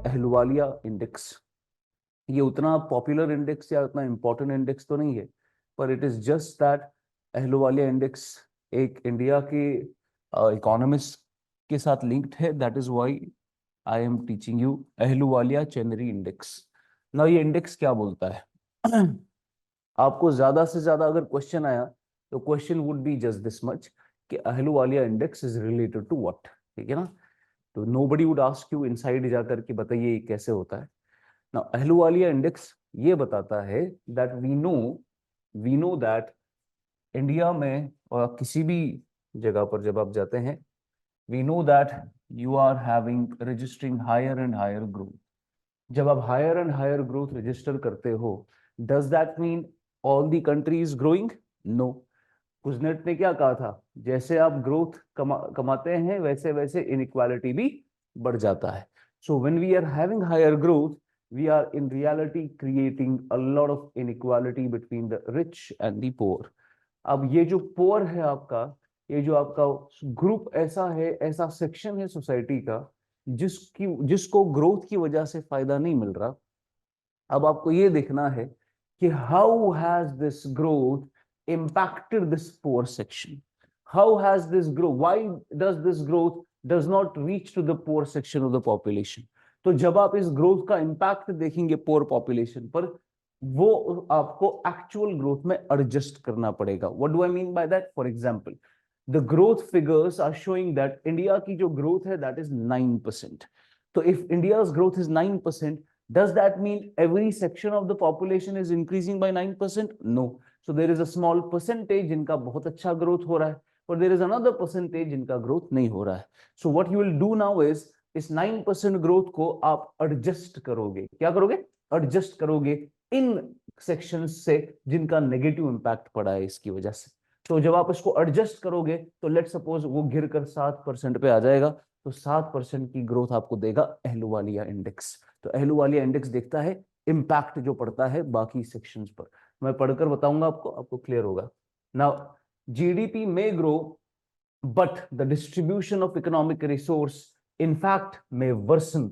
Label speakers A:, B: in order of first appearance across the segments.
A: Ahluwalia index. ये उतना popular index या उतना इंपॉर्टेंट इंडेक्स तो नहीं है, पर it is just that Ahluwalia index एक इंडिया के इकोनॉमिस्ट के साथ लिंक्ड है। That is why I am teaching you Ahluwalia Chenery index. ना ये इंडेक्स क्या बोलता है आपको ज्यादा से ज्यादा अगर क्वेश्चन आया तो question would be just this much कि Ahluwalia index is related to what, ठीक है ना। तो nobody would ask you inside जाकर कि बताइए ये कैसे होता है ना। अहलुवालिया इंडेक्स ये बताता है that we know that India में और किसी भी जगह पर जब आप जाते हैं, we know that you are having registering higher and higher growth. जब आप higher and higher growth register करते हो, does that mean all the country is growing? No. Kuznets ने क्या कहा था, जैसे आप ग्रोथ कमाते हैं वैसे वैसे इनइक्वालिटी भी बढ़ जाता है। So when we are having higher growth, we are in reality creating a lot of inequality between the rich and the poor. अब ये जो पोअर है आपका, ये जो आपका ग्रुप ऐसा है, ऐसा सेक्शन है सोसाइटी का जिसको ग्रोथ की वजह से फायदा नहीं मिल रहा। अब आपको ये देखना है कि how has this growth impacted this poor section? How has this growth, why does this growth does not reach to the poor section of the population? तो जब आप इस ग्रोथ का इंपैक्ट देखेंगे पोर पॉपुलेशन पर, वो आपको एक्चुअल ग्रोथ में एडजस्ट करना पड़ेगा। What do I mean by that? For example, the growth figures are showing that India की जो ग्रोथ है दैट इज 9%। तो if India's growth is 9%, does that mean every section of the population is increasing by 9%? No. So there is a small percentage जिनका बहुत अच्छा growth हो रहा है, but there is another percentage जिनका ग्रोथ नहीं हो रहा है। So what you will do now is इस 9% ग्रोथ को आप एडजस्ट करोगे। क्या करोगे? एडजस्ट करोगे इन सेक्शंस से जिनका नेगेटिव इंपैक्ट पड़ा है इसकी वजह से। तो जब आप इसको एडजस्ट करोगे तो लेट सपोज वो गिरकर 7% पे आ जाएगा, तो 7% की ग्रोथ आपको देगा अहलुवालिया इंडेक्स। तो अहलुवालिया इंडेक्स देखता है इंपैक्ट जो पड़ता है बाकी सेक्शंस पर। मैं पढ़कर बताऊंगा आपको क्लियर होगा। नाउ जीडीपी में grow but the distribution of economic resource in fact may worsen,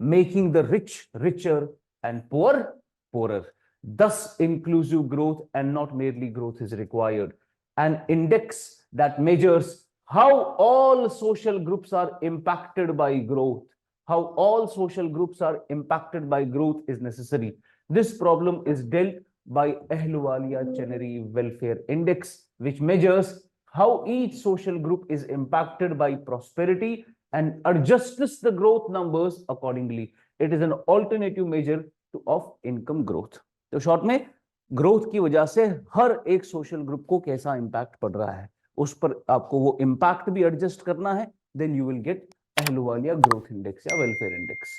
A: making the rich richer and poor poorer. Thus inclusive growth and not merely growth is required. An index that measures how all social groups are impacted by growth, how all social groups are impacted by growth is necessary. This problem is dealt by Ahluwalia Chenery Welfare Index, which measures how each social group is impacted by prosperity and adjusts the growth numbers accordingly. It is an alternative measure of income growth. तो short में growth की वजह से हर एक social group को कैसा impact पड़ रहा है उस पर आपको वो इंपैक्ट भी एडजस्ट करना है। Then you will get Ahluwalia growth index या वेलफेयर इंडेक्स।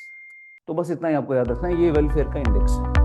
A: तो बस इतना ही आपको याद रखना है, ये वेलफेयर का इंडेक्स है।